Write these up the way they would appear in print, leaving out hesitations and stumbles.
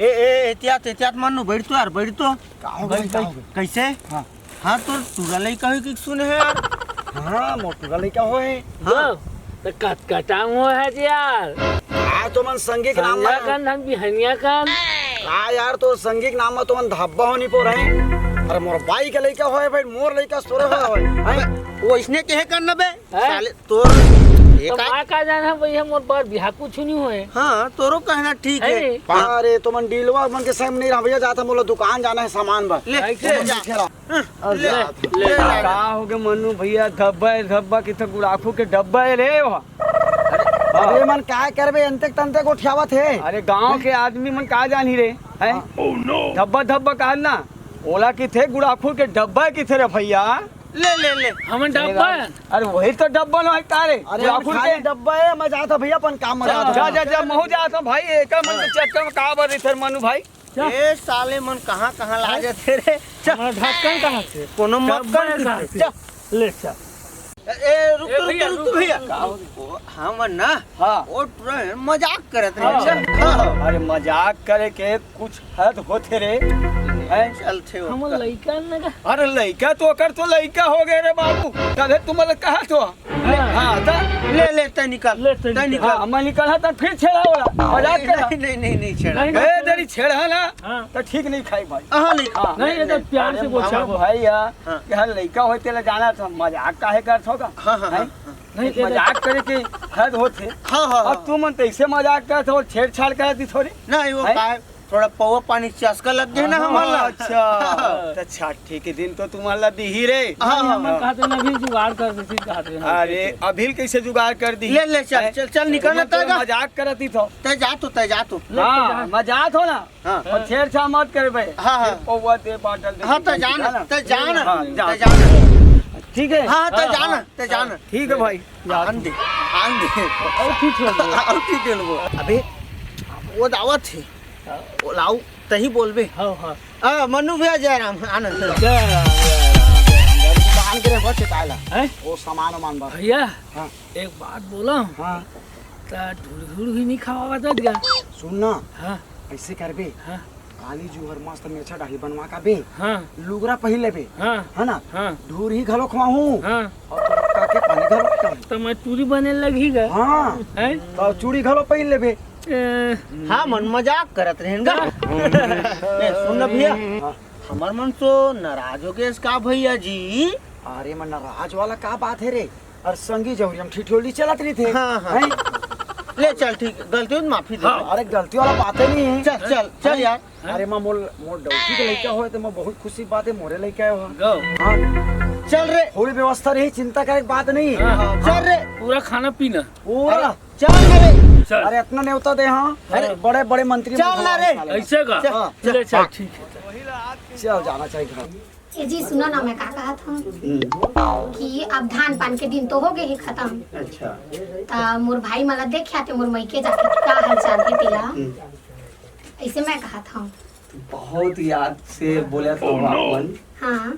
ए एहतियात एहतियात मानो बैठ तो यार बैठ तो कैसे हाँ तो तुरा लइका है कि सुने है यार हाँ मोटूरा लइका होए हाँ तो कटकटांग हो है यार आ तो मन संगीक नाम संज्ञा कन धन बिहनिया कन आ यार तो संगीक नाम में तो मन धब्बा होनी पो रहे अरे मोर बाई के लइका होए भाई मोर लइका सोरे होए हैं वो इसने कहे करना बे हैं? साले तोर तो माँ का जाना भैया मोर बार बिहा कुछ नहीं हुए हाँ तोरो कहना ठीक है है अरे तो मन डीलवा मन के सेम नहीं रहा भैया जाता मोला दुकान जाना है सामान बा ले ले जा ले का हो गए मनु भैया धब्बा किथे गुड़ाखू के डब्बा है रे वहाँ। अरे मन काय करबे अंतक तंते को उठावत है अरे गांव के आदमी मन का जानी रे हैं धब्बा कहा ना ओला किथे गुड़ाखू के डब्बा किथे रे भैया ले ले ले हम डब्बा अरे वही तो डब्बा न है तारे अरे गुड़ाखू खाली के डब्बा है मैं जाता भैया अपन काम में जाता जा महू जाता भाई एक मन के चक्कर में का बर इधर मनु भाई ए साले मन कहाँ कहाँ ला जाते रे हमारा ढक्कन कहाँ से कोनो डब्बा मक्कन कहाँ की से? चल ले चल ए रुक ए रुक भैया, रुक रुक, भैया रुक, हम ना हाँ वो पूरा मजाक करत हाँ। रहे हाँ अरे मजाक करे के कुछ हद होते रे हैं चलते हो हम लइका न का अरे लइका तो कर तो लइका हो गए रे बाबू तबे तुम्हारे कहा तो हाँ तो ले तय निकाल ले तय तय निकाल। निकाल हाँ मैं निकला तो फिर छेड़ा वाला मजाक करा नहीं छेड़ा नहीं, गए देरी छेड़ा ना हाँ। तो ठीक नहीं खाई भाई हाँ नहीं हाँ नहीं ये तो प्यार से अरे बोचा भाई या हाँ। कि हर लइका होते ले जाना तो मजाक काहे करत होगा हाँ हाँ हैं? नहीं ये मजाक करे के हद होते हाँ अब तू मन तैसे मजाक करत हो छेड़छाड़ करती थोड़ी नहीं वो हैं? काय थोड़ा पौवा पानी चस्का लग गया ना हमारा अच्छा तो छठी के दिन तो तुम्हारा दी ही रे हाँ हम हाँ कहते ना भी जुगाड़ कर देती कहते हैं अरे अभी कैसे जुगाड़ कर दी ले ले चल चल चल निकल ना तो तय मजाक करती तो तय जा तू हाँ मजाक हो ना हाँ और छेड़छाड़ मत कर भाई हाँ हाँ पौवा दे बाटल दे हाँ तय जाना हाँ, तय जाना हाँ, जा। तय जाना ठीक है हाँ तय जाना तय जाना ठीक है भाई आन दे और ठीक हो गया और ठीक है वो अबे वो दावत थी वो लाऊ तही बोलबे हाँ मनु भैया जयराम आनंद दुकान के रे हो चिताला हैं? वो सामान वामान बा भैया हाँ। एक बात बोला हाँ ता ढूढ़ ही नहीं खावा बता दिया सुन ना हाँ ऐसे करबे हाँ काली जुहर मस्त में अच्छा डाही बनवा का बे हाँ लुगरा पहिन लेबे हाँ है ना हाँ ढूर ही घलो खवाहूं हाँ और तोरा के पानी घलो कम तो मैं टूरी बने लगी गा हाँ हैं? तो चूड़ी घलो पहिन लेबे हाँ मन मजाक करत रहेगा सुन ना भैया हमार मन तो नाराज हो गए इसका भैया जी अरे मन राज वाला का बात है रे और संगी जौहरी हम ठिठोली चलत रही थे हाँ, हाँ। हैं? ले चल ठीक गलती हो तो माफी दे अरे गलती वाला बात ही नहीं है चल चल चल यार अरे मां मोर डौटी के लइका होए तो मैं बहुत खुशी बात है मोरे लइका हो गो हाँ चल रे थोड़ी व्यवस्था रही चिंता करे की बात नहीं है हाँ, चल रे पूरा खाना पीना पूरा चल रे चल अरे इतना न्योता दे हाँ अरे बड़े बड़े मंत्री चल ना रे। ऐसे का चल, चल चल ठीक है चल जाना चाहिए घर ए जी सुनो ना मैं कहा था कि अब धान पान के दिन तो हो गए ही खत्म अच्छा ता मोर भाई मला देख आते मोर मईके जाके का हाल चाल है तेला ऐसे मैं कहा था बहुत याद से बोला तो अपन हाँ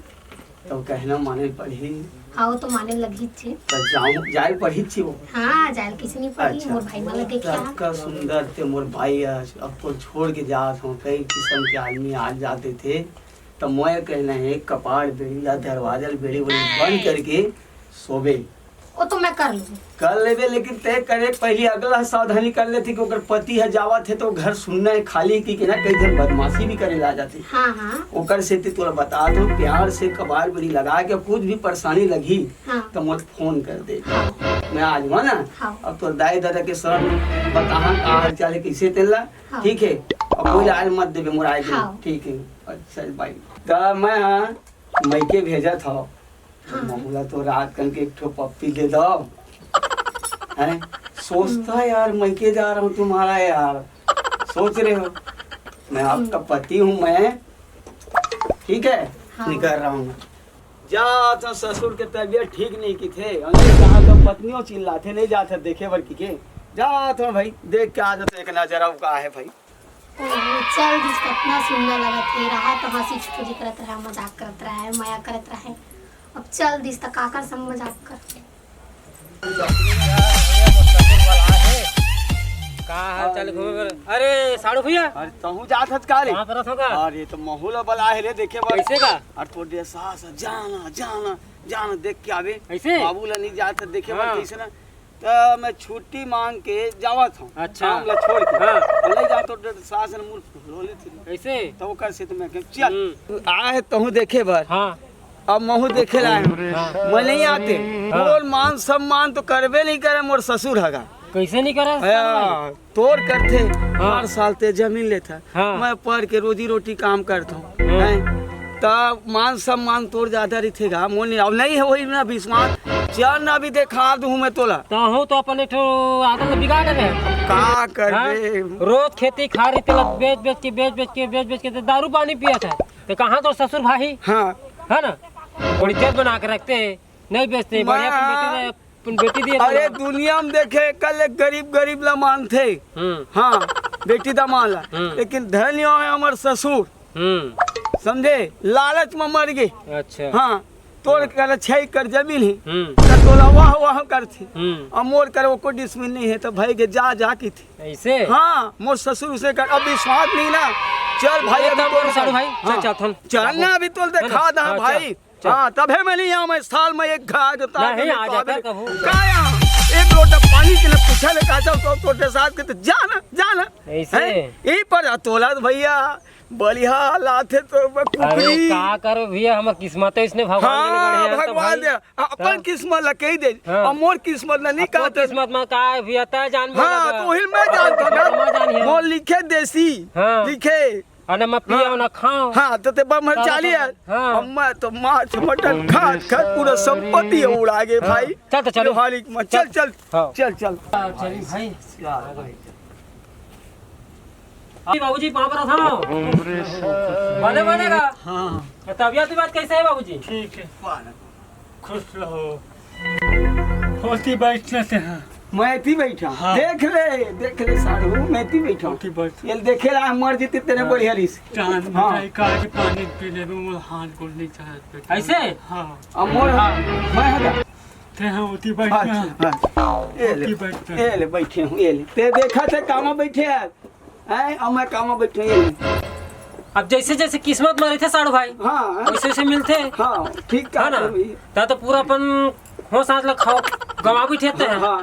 तो कहना माने पड़ी हाँ तो माने लगी थी तो जाऊं जाए पढ़ी थी वो हाँ जाल किसी नहीं पड़ी मोर भाई मला देख आ का सुंदर थे मोर भाई अब तो छोड़ के जात हूँ कई किस्म के आदमी आ जाते थे तो मैं कहना है कपाड़ बेड़ी या दरवाजा बेड़ी बड़ी बंद करके सोबे वो तो मैं कर लूँ कर लेबे लेकिन तय करे पहले अगला सावधानी कर लेती कि ओकर पति है जावत है तो घर सुनना है खाली की ना कई दिन बदमाशी भी करे ला जाती हाँ हाँ ओकर से तोरा बता दो प्यार से कबाड़ बेड़ी लगा के कुछ भी परेशानी लगी हाँ तो मुझे फोन कर दे हाँ मैं आज हुआ ना हाँ। अब तो दाई दादा के सर बता हाल चाल है कैसे तेला हाँ। ठीक है अब कोई आज मत देवे मोर आज हाँ। ठीक है अच्छा भाई तो मैं मैके भेजा था मामूला तो रात कन के एक ठो पप्पी दे दो है सोचता यार मैके जा रहा हूँ तुम्हारा यार सोच रहे हो मैं आपका पति हूँ मैं ठीक है हाँ। निकल रहा हूँ जा तो ससुर के तबीयत ठीक नहीं की थे कहा तो पत्नियों चिल्लाते नहीं जाते देखे बर की के जा तो भाई देख के आ जाते एक नजर अब का है भाई चल जिस कितना सुंदर लगा थे रहा तो हंसी छुटुरी करत रहा मजाक करत रहा है माया करत रहा है अब चल दिस तक आकर संग मजाक कर का हाल चाल घूमे अरे साड़ू भैया अरे तहू जात हत का रे कहाँ पर होगा अरे तो माहौल बला है रे देखे बा कैसे का और तो दे सास जाना जाना जाना देख के आवे ऐसे बाबू ला नहीं जात देखे बा हाँ। कैसे ना तो मैं छुट्टी मांग के जावत हूँ अच्छा। काम ला छोड़ के हाँ। नहीं जा तो सास ने मुंह रोले थी कैसे तो वो कर से तो मैं कह चल आए तहू देखे बार हाँ अब महू देखे लाए मैं नहीं आते और मान सम्मान तो करबे नहीं करे मोर ससुर हगा कैसे नहीं करा तोड़ करते हर साल ते जमीन लेता हाँ। मैं पढ़ के रोजी रोटी काम करता हूँ तब मान सम्मान तोड़ ज्यादा रखेगा मोनी अब नहीं है वही ना विश्वास चल ना भी देखा दूँ मैं तोला तो हो तो अपन एक आदत बिगाड़ रहे का करबे रोज खेती खा रही थी बेच बेच के तो दारू पानी पिया था तो कहाँ तो ससुर भाई हाँ है ना बड़ी इज्जत बना के रखते नहीं बेचते बढ़िया अपन बेटी दिए अरे दुनिया में देखे कल एक गरीब ला मानते हाँ बेटी दा माला लेकिन धन्य है हमार ससुर समझे लालच में मर गए अच्छा हाँ तोड़ कर छह कर जमीन है हम्म तोला वाह वाह करती मोर कर वो कोई डिस्मिल नहीं है तो भाई के जा की थी ऐसे हाँ मोर ससुर उसे कर अब विश्वास नहीं ना चल भाई एक अभी काम करो साड़ू भाई हाँ। चल ना अभी तोल दे खा दा हाँ, भाई चल। हाँ तब मैं नहीं आऊँ मैं साल में एक घा देता नहीं, आ जाता कभू। एक लोटा पानी के लिए पूछा ले काचा तो तोटे साथ के तो जाना जाना ऐसे? यही पर तोला तो भैया बढ़िया हालात है तो अरे कुकरी का करो भैया हमर किस्मत है इसने भगवान हाँ ने बढ़िया भगवान दे अपन किस्मत ला कही दे हाँ। और मोर किस्मत ला नहीं तो कहते किस्मत में का है भैया ता जान हाँ तो वही मैं जानता मैं ना जानिए। मोर लिखे देसी हाँ। लिखे अरे मैं पिया ना खाऊं हाँ तो ते बम चाली है हाँ। और मैं तो माछ मटन खा पूरा संपत्ति उड़ा गए भाई चल तो चलो। लोहारी में चल चल हाँ। चल चल चली भाई बाबूजी वहाँ पर था बने बनेगा हाँ तबियत बात कैसे है बाबूजी ठीक है खुश रहो होती बैठते हैं मैं थी बैठा हाँ। देख ले साधु मैं थी बैठा होती बैठ ये देखे ला मर जीती तेरे बढ़िया रिस चांद हाँ। मिठाई काट पानी पीने में वो हाथ को नहीं चाहते ऐसे हाँ अमोर मैं हदा थे हैं होती बैठते हैं ये ले होती बैठते हैं ये ले बैठे हूँ ये ले ते देखा थे कामा बैठे हैं अब मैं कामा बैठे ये ले अब जैसे जैसे किस्मत में रहे थे साड़ू भाई हाँ वैसे वैसे मिलते हाँ ठीक है कहा ना भाई ता तो पूरा अपन हो सांस लग खाओ गवा भी ठेते हैं हाँ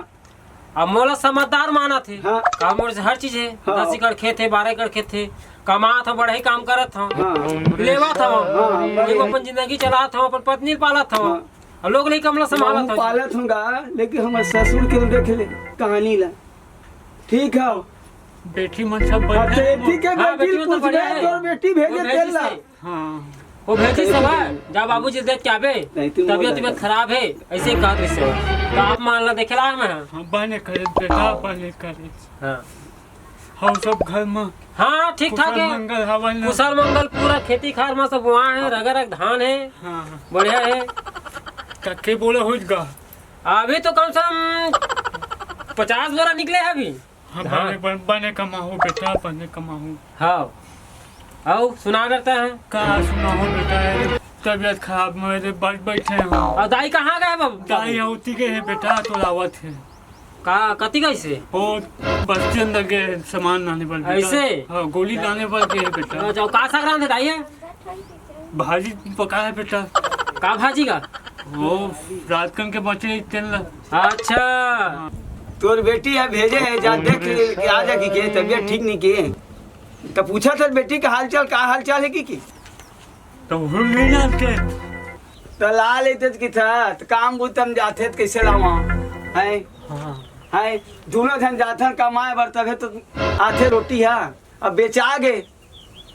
अब मोला समझदार माना थे हाँ। काम मोर से हर चीज है हाँ। 10 एकड़ खेत है 12 एकड़ खेत है कमा था बड़ा ही काम करत था हाँ लेवा था हाँ, एगो अपन जिंदगी चला था अपन पत्नी पाला था और लोग नहीं कमला संभाला मैं था पालत हूँगा लेकिन हमारे ससुर के देख ले कहानी ला ठीक है बेटी मन सब अब बैठे तो ठीक है हाँ, बेटी बेटी तो पूछ बढ़िया रहे है। तो बेटी वो भेजे भेजी तेल ला से। हाँ वो भेजी सब है जा बाबूजी देख क्या बे नहीं, तुम बोल तबियत रहे खराब है ऐसे ही कहा से तो आप मान ला देखे ला मैं हाँ बने करे बेटा बने करे हाँ हम सब घर में हाँ ठीक ठाक कुशल है मंगल हवन कुशल मंगल पूरा खेती खार में सब वहाँ है रगरग धान है हाँ बढ़िया है कक्के बोले हो गा अभी तो कम से कम 50 बोरा निकले हैं अभी हाँ हाँ। बने कमाओ बेटा बने कमाओ हाँ आओ सुना करते हैं कहा सुना हो बेटा तबियत खराब मेरे बैठे हैं और दाई कहाँ गए बाबू दाई होती के है बेटा तो लावत है का कति कैसे और बस्ती अंदर के सामान लाने पर बेटा। ऐसे? हाँ गोली लाने पर के है बेटा जाओ का संक्रांत है दाई है भाजी पका है बेटा का भाजी का वो रात कन के बचे तेल अच्छा तोर बेटी है भेजे है जा देख ले कि आ जा की तबियत ठीक नहीं की तो पूछा था बेटी का हाल चाल है की तो भूल नहीं जाते तो ला लेते की था तो काम बुतम जाते तो कैसे लावा है हाँ है दोनों धन जाथन कमाए बर तब तो आथे रोटी है अब बेचा गए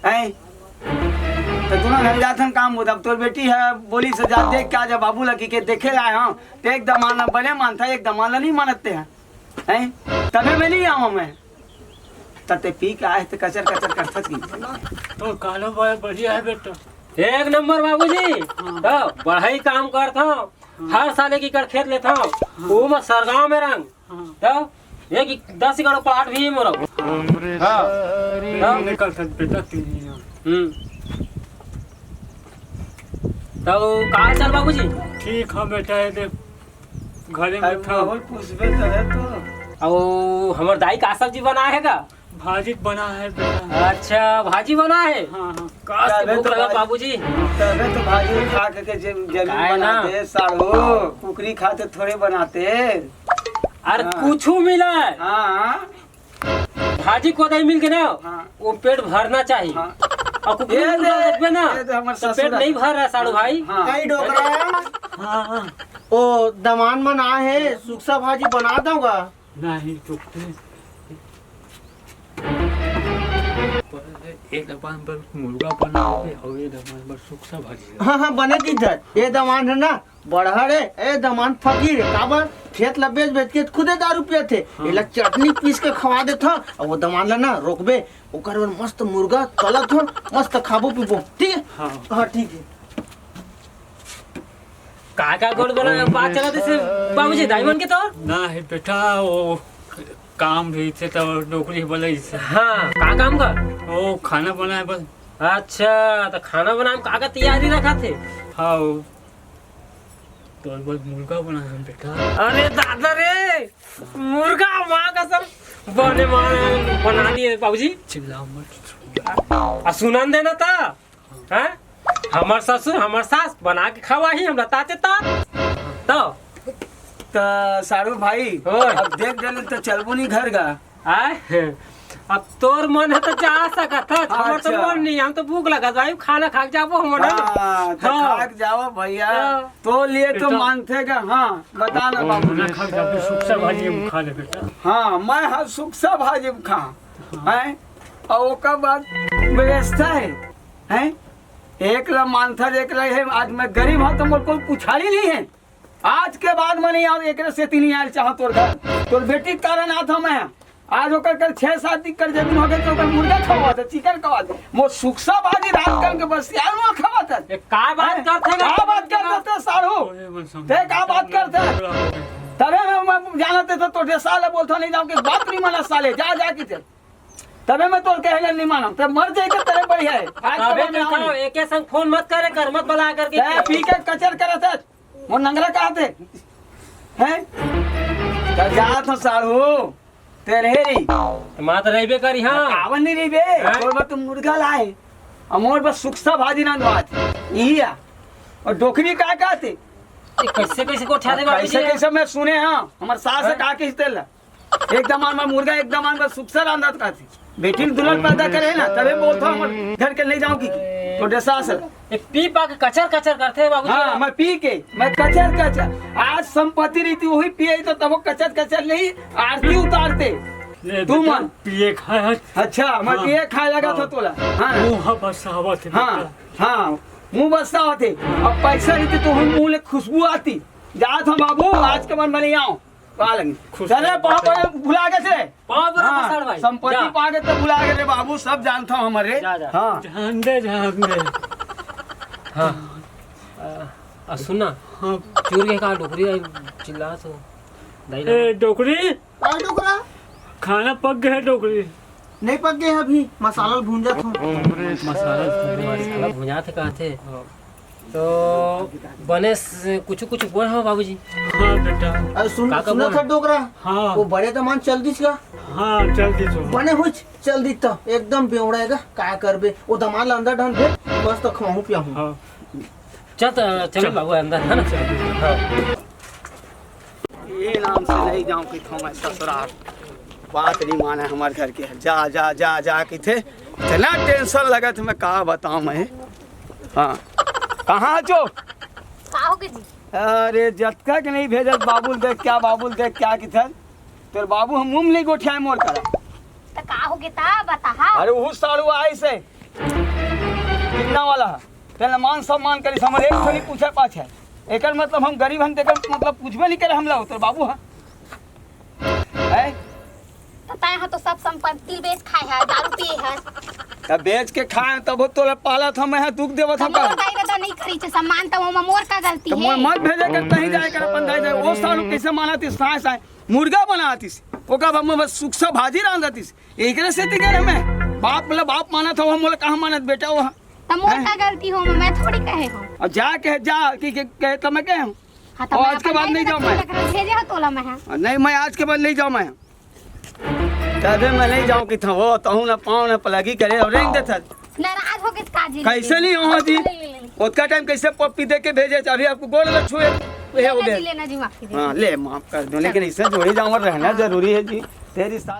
है तो दोनों धन जाथन काम होता अब तोर बेटी है बोली से जा देख के आ जा बाबू लगी के देखे लाए हाँ तो एक दमाना बने मानता एक दमाना नहीं मानते हैं तबे मैं नहीं आवा मैं तते पी के आए तो कचर कचर करता की तो कालो भाई बढ़िया है बेटा एक नंबर बाबूजी तो बढ़ाई काम करता हूँ हर साल एक एकड़ खेत लेता हूँ वो मैं सरगांव में रंग तो एक 10 एकड़ प्लाट भी है मोरा हाँ निकल सकते बेटा तीन तो कहाँ चल बाबूजी ठीक है बेटा ये देख घरे में था पूछबे तो और हमार दाई का सब्जी बना है का? भाजी बना है बेटा। अच्छा भाजी बना है। हाँ हाँ। काश तबे भूख तो लगा भाई- बाबूजी। तबे तो भाजी खा के जमीन काहे ना? बनाते साढ़ू, कुकरी खाते थोड़े बनाते। अरे हाँ। कुछ मिला है, हाँ भाजी को दही मिल के ना हाँ। वो पेट भरना चाहिए। हाँ। और कुकुर ये मुर्गा दे- देखबे ना ये दे हमर तो ससुर पेट नहीं है। भर रहा साड़ू भाई। हाँ। आई डोकरा हाँ हाँ। ओ दमान मन आए है सुक्सा भाजी बना दूंगा। नहीं चुपते। एक दबान पर मुर्गा बनाओगे और ये दबान पर सुक्सा भाजी। हाँ हाँ बने की इधर ये दमान है ना बढ़हरे ए दमान फकीर है काबर खेत ला बेच बेच के खुदे दारू पिए थे ये ला चटनी पीस के खवा दे था और वो दमान ला ना रोकबे ओकर बर मस्त मुर्गा तलत हो मस्त खाबो पीबो ठीक है। हाँ। हाँ ठीक है। का गोल बना बात चला से बाबूजी दाई बन के तो। ना है बेटा वो काम भी थे तो नौकरी बोले से। हाँ का काम कर? वो खाना बनाए बस। अच्छा तो खाना बनाए में का तैयारी रखा थे? हाँ तो बस मुर्गा बनाया बेटा। अरे दादा रे मुर्गा माँ कसम बना दिए बाबूजी। चिल्लाओ मत। आ सुनन देना था हैं? हमार ससुर हमार सास बना के खवाही हमरा ताते ता तो सारू भाई ओए। अब देख देने तो चलबो नहीं घर का। आए अब तोर मन है तो जा सकत है हमर तो अच्छा। मन नहीं हम तो भूख लगा भाई खाना खा के जाबो हमर हाँ, तो हाँ। खाक जाओ भैया हाँ। तो लिए तो बेटा। मानते का। हाँ बता ना बाबू। ना खा जाके सुक्सा भाजी हम खा ले बेटा। हाँ मैं हाँ सुक्सा भाजी खा है और ओकर बाद व्यवस्था है एक ला मानथर एक ला है। आज मैं गरीब हूँ तो मोर कोई पुछाड़ी नहीं है। आज के बाद मैं नहीं आज एक से तीन आयल चाह तोर घर तोर बेटी के कारण आता मैं आज ओकर कर 6-7 दिन कर जमीन हो गए तो ओकर मुर्गा खवा था चिकन खवा था मोर सुक्सा भाजी रात कर के बस यार वो खवा था। का बात करथे ना का बात करते थे साढ़ू ओए मन समझ। ते का बात करते तबे मैं जानते थे तो साले बोलता नहीं जाऊँ कि बात नहीं माना साले जा जा के तबे मैं तोर कहले नहीं माना तब मर जाए के तेरे बढ़िया है। आज के अबे बाद में देखो आऊं। एके संग फोन मत करे कर मत बुला करके ते पी के कचर करे थे वो नंगरा कहा थे हैं तो जा तो साढ़ू तेरे री मात रहबे करी। हाँ कावन नहीं रही बे और बस तुम मुर्गा लाए अमोर बस सुक्सा भाजी ना बात यही है और डोकरी का कहते ये कैसे कैसे को उठा दे बाबूजी कैसे कैसे मैं सुने हाँ हमारे सास से कहा के तेल एकदम मैं मुर्गा एकदम मैं सुक्सा रांधा कहती बेटी ने दुल्हन पैदा करे ना तबे बोलता हूँ घर के ले जाऊँ की तो सास ये पी पा के कचर कचर करथे बाबूजी। हाँ मैं पी के मैं कचर कचर आज संपत्ति रीति वही पिए तो तब वो कचर कचर नहीं आरती उतारते ले तू बेटा, मन। पिए खाया। अच्छा मैं हाँ। पिए खाए लगा था तोला हाँ मुँह बस आवत है हाँ बेटा। हाँ मुंह बसता होते अब पैसा रहते तो हम मुंह ले खुशबू आती जात हम बाबू आज के मन बनी आओ पा लगी चले पापा भुला गए थे पाँव पर हाँ, पसार भाई संपत्ति जा। पा गए तो भुला गए रे बाबू सब जानता हूँ हमारे जा, जा। हाँ जान दे। हाँ सुनना हाँ। चूर के का डोकरी चिल्ला तो दाई ए डोकरी और डोकरा खाना पक गया है डोकरी। नहीं पक गए अभी मसाला भूंजा था। मसाला भुजा थे कहा थे तो बने कुछ कुछ बोल हो बाबूजी। हाँ बेटा। अरे सुन काका सुना बोल। था डोकरा हाँ वो बड़े दमान चल दिस का हाँ जल्दी तो। बने हुई चल दी तो एकदम बेवड़ेगा का करबे वो दमान ला अंदर ढन दे बस तो खवाऊं पियाऊं। हाँ चलो बाबू अंदर है ना। ये नाम से नहीं जाऊँ कि मैं ससुराल बात नहीं माने हमारे घर के जा जा जा जा के थे इतना टेंशन लगा था मैं कहा बताऊँ मैं। हाँ कहाँ जो खाओगे जी अरे जतका के नहीं भेजत बाबुल देख क्या की था तेरे बाबू हम मुंह नहीं गोठिया मोर करा तो खाओगे ता बता। अरे वो साड़ू आई से कितना वाला है पहले मान सम्मान करी हमारे एक थोड़ी पूछे पाछे एक मतलब हम गरीब हम तेकर मतलब पूछबे नहीं करे हम लोग तेरे बाबू है तो तय हाँ तो सब संपत्ति बेच खाए है दारू पिए है तब बेच के खाए तब तोला पाला था मैं दुख देव था मोर दाई तो नहीं करी छे सम्मान तो वो मोर का गलती तो है। मत भेजे कर नहीं जाए कर अपन दाई जाए वो साड़ू कैसे मानाती साए साए मुर्गा बनाती ओका हम बस सुक्सा भाजी रांधती एकरे से तिगर हमें बाप मतलब बाप माना था वो मोला कहाँ मानत बेटा वो तो मोर का गलती हो मैं थोड़ी कहे हूँ। अब जा के जा कि कहे तो मैं कहे हूँ हाँ तो और मैं आज के अपन बाद नहीं दाई जाऊँ के मैं। भेजे हो तोला मैं। नहीं मैं आज के बाद नहीं जाऊँ मैं तबे मैं नहीं जाऊँ कि था वो तहु ना पाँव ना पलगी करे और रेंग देता नाराज हो के काजी कैसे नहीं हो जी उतना टाइम कैसे पप्पी दे के भेजे अभी आपको गोड़ में छुए ये हो गया लेना जी माफी दे हाँ ले माफ कर दो लेकिन इससे जोड़ी जाऊँ और रहना जरूरी है जी तेरी साथ